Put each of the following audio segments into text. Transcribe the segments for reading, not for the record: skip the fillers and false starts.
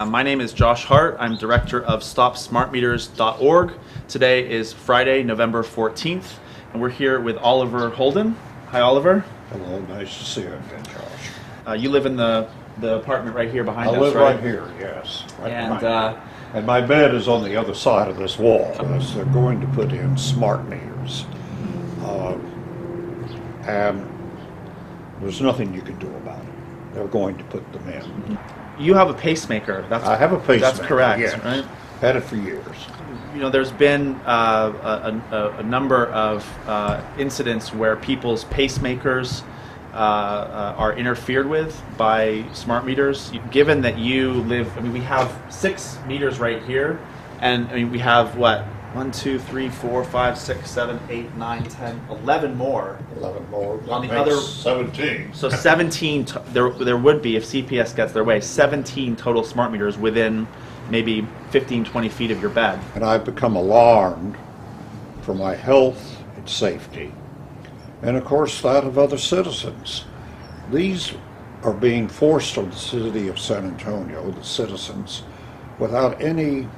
My name is Josh Hart. I'm director of StopSmartMeters.org. Today is Friday, November 14th, and we're here with Oliver Holden. Hi, Oliver. Hello, nice to see you again, Josh. You live in the apartment right here behind us, I live right? right here, yes. Right And and my bed is on the other side of this wall, as they're going to put in smart meters. And there's nothing you can do about it. They're going to put them in. you have a pacemaker. I have a pacemaker. That's correct, yes. right? Had it for years. You know, there's been a number of incidents where people's pacemakers are interfered with by smart meters. Given that you live, I mean, we have 6 meters right here, and I mean, we have what? 1, 2, 3, 4, 5, 6, 7, 8, 9, 10, 11 more. 11 more. On the other 17. So 17. There would be, if CPS gets their way, 17 total smart meters within maybe 15, 20 feet of your bed. And I've become alarmed for my health and safety, and of course that of other citizens. These are being forced on the city of San Antonio, the citizens, without any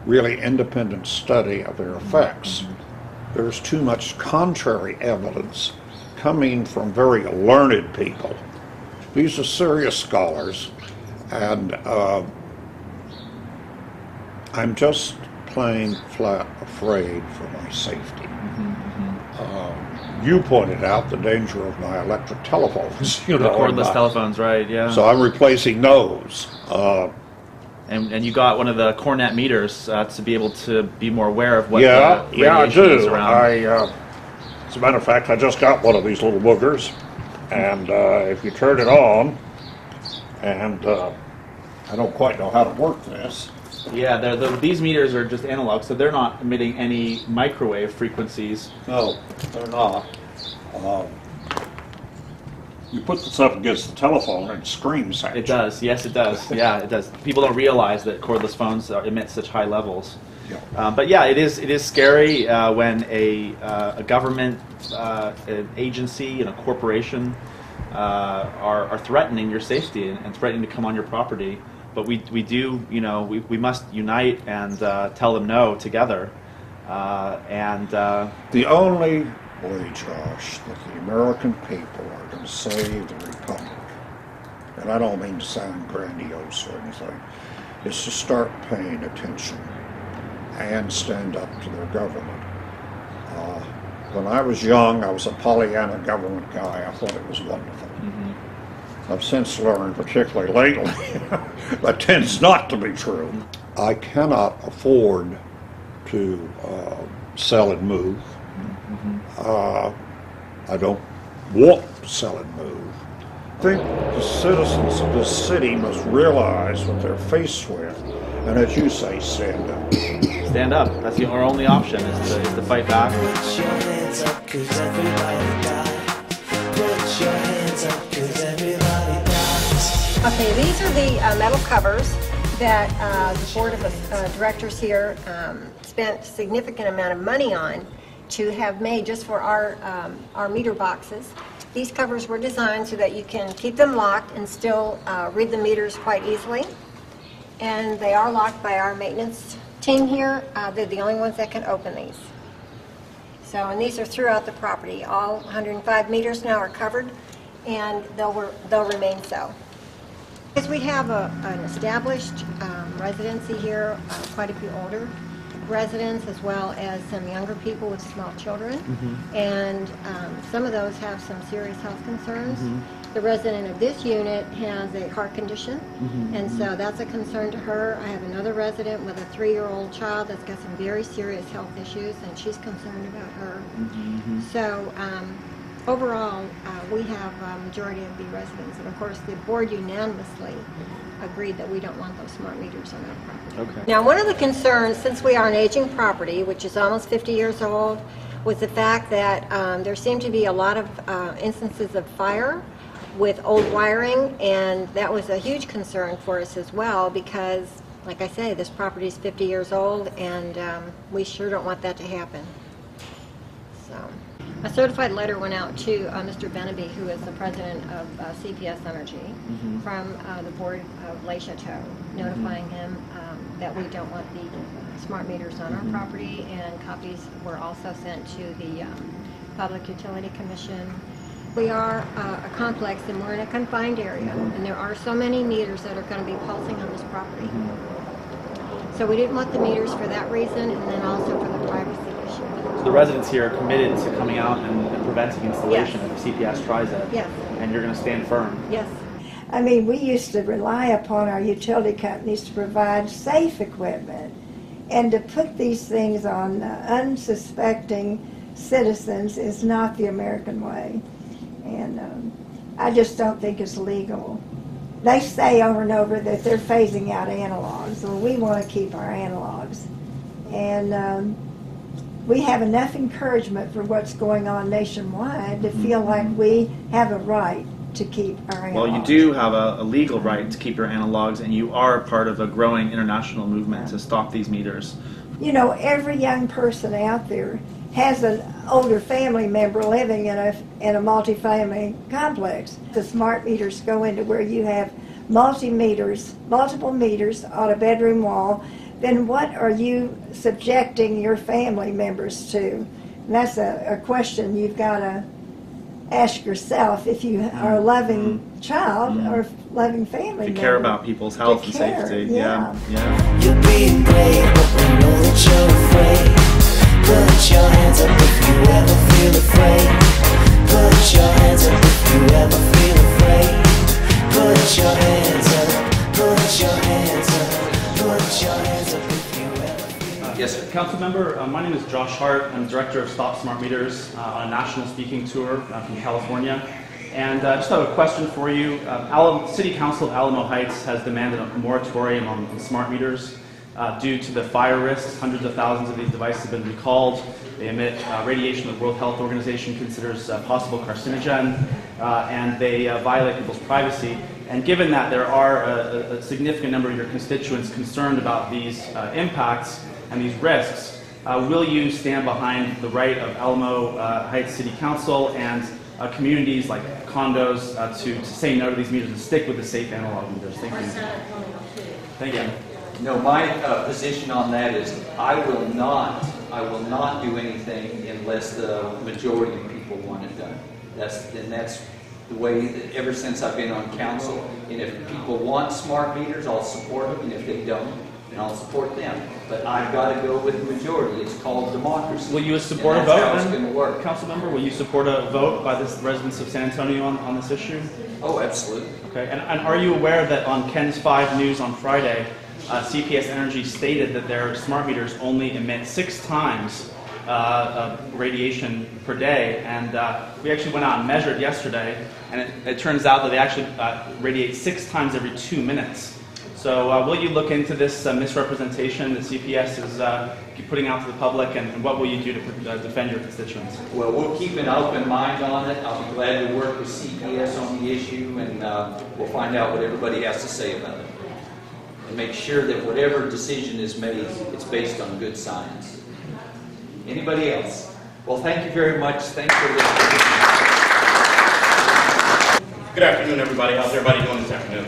really independent study of their effects. There's too much contrary evidence coming from very learned people. These are serious scholars, and I'm just plain flat afraid for my safety. You pointed out the danger of my electric telephones. You know, Cordless telephones, right? Yeah. So I'm replacing those. And you got one of the Cornet meters to be able to be more aware of what the I radiation is do. around. As a matter of fact, I just got one of these little boogers, and if you turn it on, and I don't quite know how to work this. Yeah, these meters are just analog, so they're not emitting any microwave frequencies. No, they're not. You put this up against the telephone and it screams at you. It does, yes it does. Yeah, it does. People don't realize that cordless phones emit such high levels. Yeah. But yeah, it is scary when a government an agency and a corporation are threatening your safety and threatening to come on your property. But we do, you know, we must unite and tell them no together. The only way, Josh, that the American people are going to save the Republic, and I don't mean to sound grandiose or anything, is to start paying attention and stand up to their government. When I was young, I was a Pollyanna government guy. I thought it was wonderful. I've since learned, particularly lately, that tends not to be true. I cannot afford to sell and move. I don't want to sell and move. I think the citizens of this city must realize what they're faced with, and as you say, stand up. Stand up. That's our only option is to fight back. Put your hands up, 'cause everybody died. Put your hands up, 'cause everybody dies. Okay, these are the metal covers that the board of directors here spent a significant amount of money on to have made just for our meter boxes. These covers were designed so that you can keep them locked and still read the meters quite easily. And they are locked by our maintenance team here. They're the only ones that can open these. So, and these are throughout the property. All 105 meters now are covered, and they'll remain so. Because we have an established residency here, quite a few older residents as well as some younger people with small children, and some of those have some serious health concerns. The resident of this unit has a heart condition, and so that's a concern to her. I have another resident with a 3-year-old child that's got some very serious health issues, and she's concerned about her. So overall, we have a majority of the residents, and of course the board unanimously agreed that we don't want those smart meters on our property. Okay. Now, one of the concerns, since we are an aging property, which is almost 50 years old, was the fact that there seemed to be a lot of instances of fire with old wiring, and that was a huge concern for us as well because, like I say, this property is 50 years old, and we sure don't want that to happen. So. A certified letter went out to Mr. Beneby, who is the president of CPS Energy, from the board of CHATEAUX, notifying him that we don't want the smart meters on our property, and copies were also sent to the Public Utility Commission. We are a complex, and we're in a confined area, and there are so many meters that are going to be pulsing on this property. So we didn't want the meters for that reason, and then also for the privacy issue. So the residents here are committed to coming out and preventing installation if CPS tries it. Yes. And you're going to stand firm. Yes. I mean, we used to rely upon our utility companies to provide safe equipment, and to put these things on unsuspecting citizens is not the American way. And I just don't think it's legal. They say over and over that they're phasing out analogs. Well, we want to keep our analogs. And we have enough encouragement for what's going on nationwide to feel like we have a right to keep our analogs. Well, you do have a legal right to keep your analogs, and you are part of a growing international movement to stop these meters. You know, every young person out there has an older family member living in a multifamily complex. The smart meters go into where you have multiple meters on a bedroom wall. Then what are you subjecting your family members to? And that's a question you've got to ask yourself if you are a loving child or loving family member. If you care about people's health and safety. Yeah. You're being brave, but we know that you're afraid. Put your hands up if you ever feel afraid. Put your hands up if you ever feel afraid. Put your hands up, put your hands up, put your hands up if you ever feel afraid. Yes, Council Member, my name is Josh Hart. I'm Director of Stop Smart Meters on a national speaking tour from California. And I just have a question for you. City Council of Alamo Heights has demanded a moratorium on smart meters due to the fire risks. Hundreds of thousands of these devices have been recalled. They emit radiation that the World Health Organization considers possible carcinogen, and they violate people's privacy. And given that there are a significant number of your constituents concerned about these impacts and these risks, will you stand behind the right of Alamo Heights City Council and communities like condos to say no to these meters and stick with the safe analog meters? Thank you. Thank you. No, my position on that is I will not do anything unless the majority of people want it done. That's the way that ever since I've been on council. And if people want smart meters, I'll support them. And if they don't, then I'll support them. But I've got to go with the majority. It's called democracy. Will you support a that's vote? How it's going to work. Council Member, will you support a vote by the residents of San Antonio on this issue? Oh, absolutely. Okay. And are you aware that on Ken's 5 News on Friday, CPS Energy stated that their smart meters only emit 6 times radiation per day, and we actually went out and measured yesterday, and it turns out that they actually radiate 6 times every 2 minutes. So will you look into this misrepresentation that CPS is putting out to the public, and what will you do to defend your constituents? Well, we'll keep an open mind on it. I'll be glad to work with CPS on the issue, and we'll find out what everybody has to say about it. And make sure that whatever decision is made, it's based on good science. Anybody else? Well, thank you very much. Thanks for listening. Good afternoon, everybody. How's everybody doing this afternoon?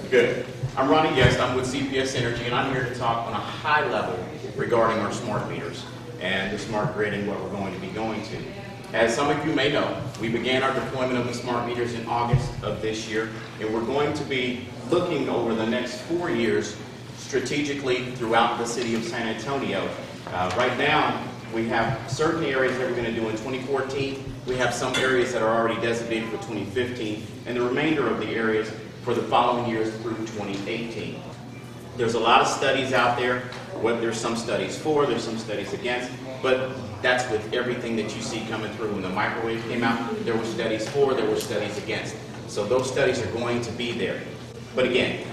Good. I'm Ronnie Guest. I'm with CPS Energy, and I'm here to talk on a high level regarding our smart meters and the smart grid and what we're going to be going to. As some of you may know, we began our deployment of the smart meters in August of this year, and we're going to be looking over the next 4 years strategically throughout the city of San Antonio. Right now, we have certain areas that we're going to do in 2014. We have some areas that are already designated for 2015, and the remainder of the areas for the following years through 2018. There's a lot of studies out there. There's some studies for, there's some studies against, but that's with everything that you see coming through. When the microwave came out, there were studies for, there were studies against. So those studies are going to be there. But again,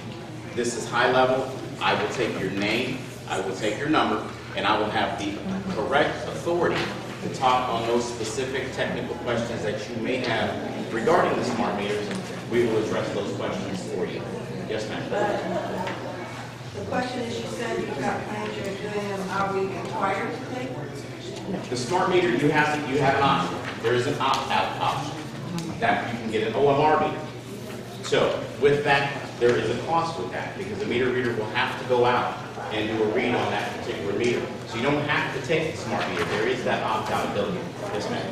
this is high level. I will take your name, I will take your number, and I will have the correct authority to talk on those specific technical questions that you may have regarding the smart meters. We will address those questions for you. Yes, ma'am. But the question is, you said you've got plans, you're doing them. Are we required to take The smart meter, you have an option. There is an opt-out option that you can get an OMR meter. So with that, there is a cost with that because the meter reader will have to go out and do a read on that particular meter. So you don't have to take the smart meter. There is that opt-out ability. Yes, ma'am.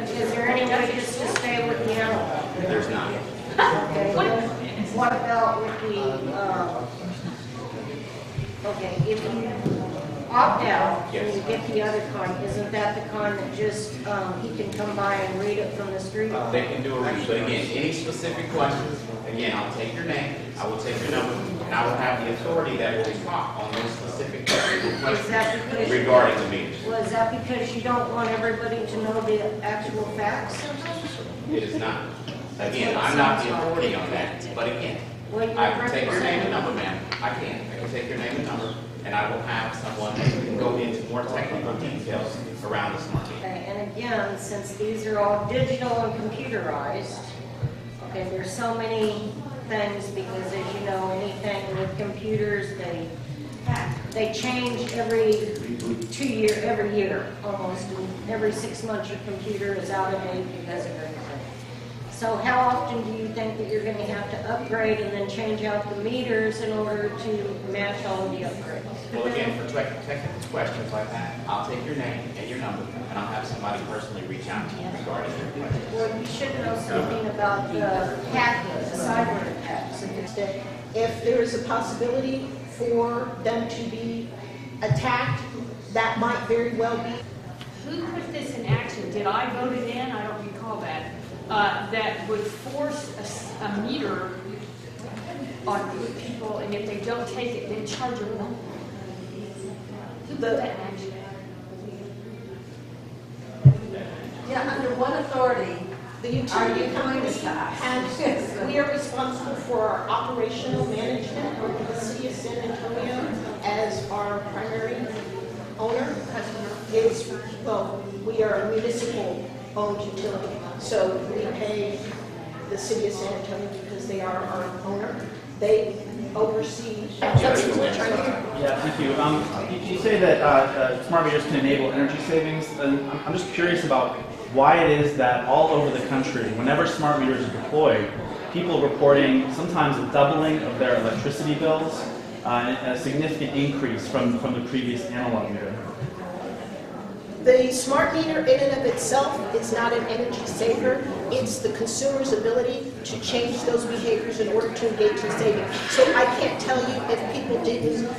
Is there any way just to stay with the animal? There's not. Okay. What about with okay, if you opt out and you get the other con, isn't that the con that just, he can come by and read it from the street? They can do a read. But again, any specific questions, again, I'll take your name, I will take your number, and I will have the authority that will talk on those specific questions regarding the meters. Well, is that because you don't want everybody to know the actual facts? It is not. Again, I'm not the authority on that, but again, I can take your name and number, ma'am. I can take your name and number, and I will have someone that can go into more technical details around the smart meter. Okay, and again, since these are all digital and computerized, okay, there's so many things because as you know, anything with computers, they change every year almost, and every 6 months your computer is out of date because of everything. So how often do you think that you're going to have to upgrade and then change out the meters in order to match all of the upgrades? Well, again, for technical questions like that, I'll take your name and your number, and I'll have somebody personally reach out to you regarding your questions. Well, you should know something about the hacking, the cyber attacks. If there is a possibility for them to be attacked, that might very well be. Who put this in action? Did I vote it in? I don't recall that. That would force a meter on people, and if they don't take it, then charge them more. Who put that in action? Yeah, under what authority The utility are you company doing this? and we are responsible for our operational management of the city of San Antonio as our primary owner. We are a municipal owned utility. So we pay the city of San Antonio because they are our owner. They oversee. Yeah, thank you. You say that smart meters can enable energy savings, and I'm just curious about why it is that all over the country, whenever smart meters are deployed, people reporting sometimes a doubling of their electricity bills, and a significant increase from the previous analog meter. The smart meter in and of itself is not an energy saver. It's the consumer's ability to change those behaviors in order to engage in saving. So I can't tell you if people didn't,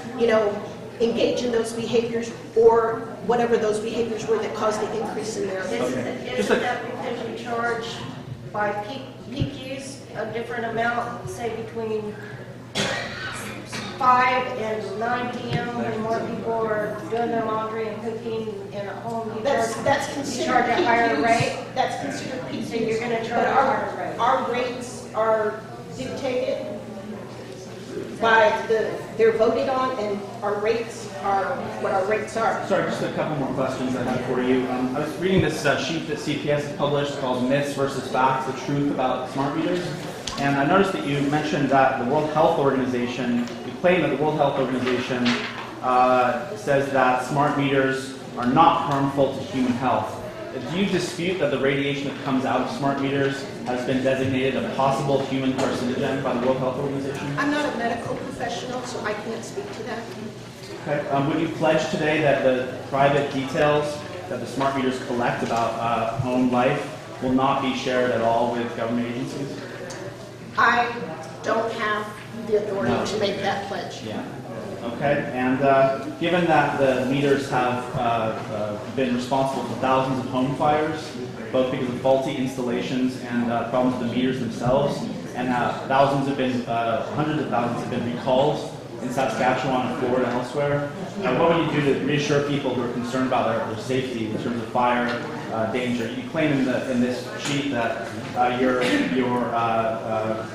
engage in those behaviors or whatever those behaviors were that caused the increase in their. Isn't that because you charge by peak use a different amount, say between 5 and 9 p.m. when more people are doing their laundry and cooking in a home, That's considered charge a peak higher use. rate? That's considered peak So use. you're going to charge But a higher rate? our rates are dictated by they're voted on, and our rates are what our rates are. Sorry, just a couple more questions I have for you. I was reading this sheet that CPS has published called Myths versus Facts, the Truth About Smart Meters. And I noticed that you mentioned that the World Health Organization, you claim that the World Health Organization says that smart meters are not harmful to human health. Do you dispute that the radiation that comes out of smart meters has been designated a possible human carcinogen by the World Health Organization? I'm not a medical professional, so I can't speak to that. Okay. Would you pledge today that the private details that the smart meters collect about home life will not be shared at all with government agencies? I don't have the authority to make that pledge. Yeah. Okay. And given that the meters have been responsible for thousands of home fires, both because of faulty installations and problems with the meters themselves, and hundreds of thousands have been recalled in Saskatchewan, Florida, and elsewhere, what would you do to reassure people who are concerned about their safety in terms of fire danger? You claim in this sheet that your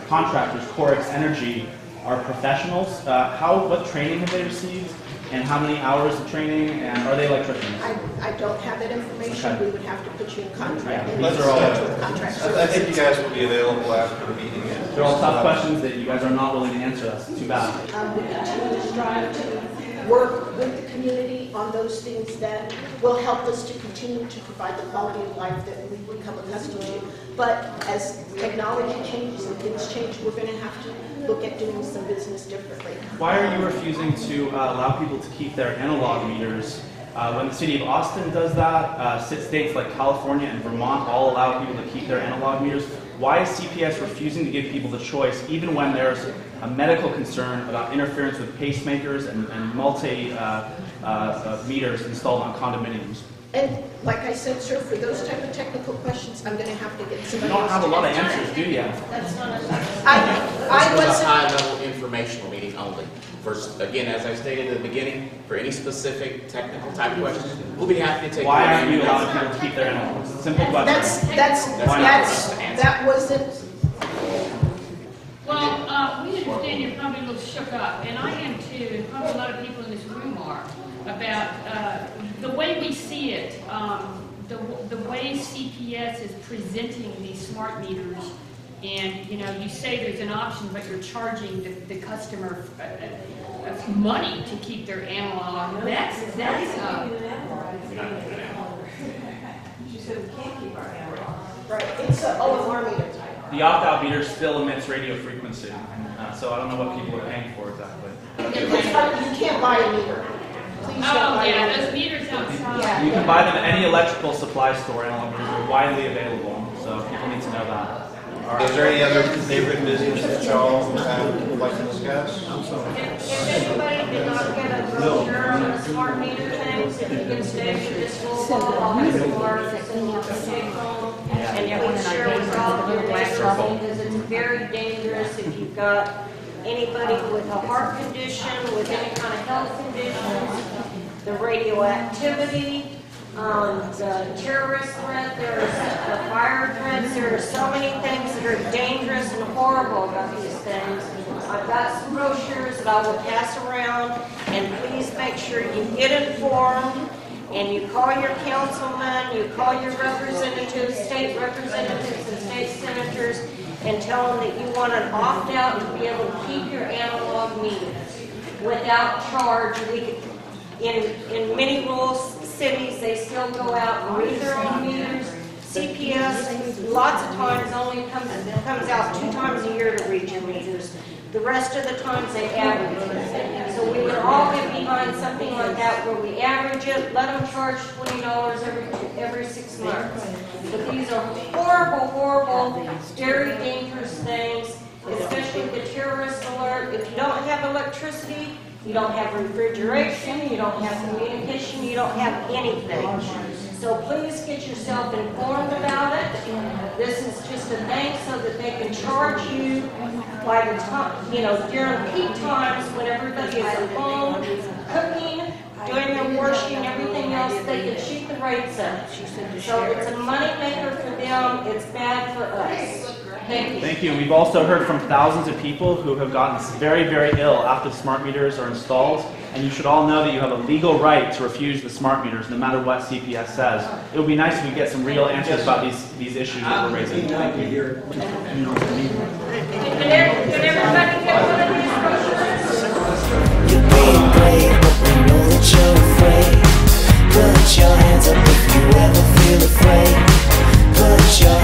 contractors, CPS Energy, are professionals. What training have they received, and how many hours of training, and are they electricians? I don't have that information. Okay. We would have to put you in contact. Yeah, these are all. I think you guys will be available after the meeting. They're all tough questions that you guys are not willing to answer. That's too bad. We continue to strive to work with the community on those things that will help us to continue to provide the quality of life that we've become accustomed to. But as technology changes and things change, we're going to have to look at doing some business differently. Why are you refusing to allow people to keep their analog meters? When the city of Austin does that, states like California and Vermont all allow people to keep their analog meters. Why is CPS refusing to give people the choice, even when there's a medical concern about interference with pacemakers and multi-meters installed on condominiums? And like I said, sir, for those type of technical questions, I'm going to have to get somebody. You don't have a lot of answers, do you? That's not a... I This was a wasn't. high-level informational meeting only. First, again, as I stated at the beginning, for any specific technical type questions, we'll be happy to take. Why aren't you allowing people to keep their animals? Simple question. That wasn't. Well, we understand you're probably a little shook up, and I am too, and probably a lot of people in this room are, about the way we see it, the way CPS is presenting these smart meters, and you know, you say there's an option, but you're charging the customer money to keep their analog. That's She said we can't keep our analog. Right, it's an OMR meter. The opt-out meter still emits radio frequency, so I don't know what people are paying for exactly. You can't buy a meter. Please don't buy a meter. Those meters outside. Yeah. You can buy them at any electrical supply store. Analog meters are widely available, so people need to know that. Is there any other neighborhood business that y'all would like to discuss? If anybody did not get a brochure on the smart meter things, if you can stay for this full call, I'll have some more that you want to take home. And you can share with all of your neighbors, because it's very dangerous if you've got anybody with a heart condition, with any kind of health conditions, the radioactivity, the terrorist threat, there's the fire threats, there are so many things that are dangerous and horrible about these things. I've got some brochures that I will pass around, and please make sure you get informed, and you call your councilman, you call your representatives, state representatives and state senators, and tell them that you want an opt-out to be able to keep your analog meters without charge. In many rural cities, they still go out and read their own meters. CPS, lots of times, only comes out 2 times a year to read your meters. The rest of the times they average it. So we would all get behind something like that where we average it, let them charge $20 every 6 months. But these are horrible, horrible, very dangerous things, especially the terrorist alert. If you don't have electricity, you don't have refrigeration, you don't have communication, you don't have anything. So please get yourself informed about it. This is just a thing so that they can charge you by the time, you know, during peak times when everybody is at home, cooking, doing their washing, everything else, they can shoot the rates up. So it's a money maker for them, it's bad for us. Thank you. Thank you. We've also heard from thousands of people who have gotten very, very ill after the smart meters are installed, and you should all know that you have a legal right to refuse the smart meters no matter what CPS says. It would be nice if we get some real answers about these issues that we're raising. Thank you. Did everybody get one of these brochures? You're being brave, but we know that you're afraid. Put your hands up if you ever feel afraid. Put your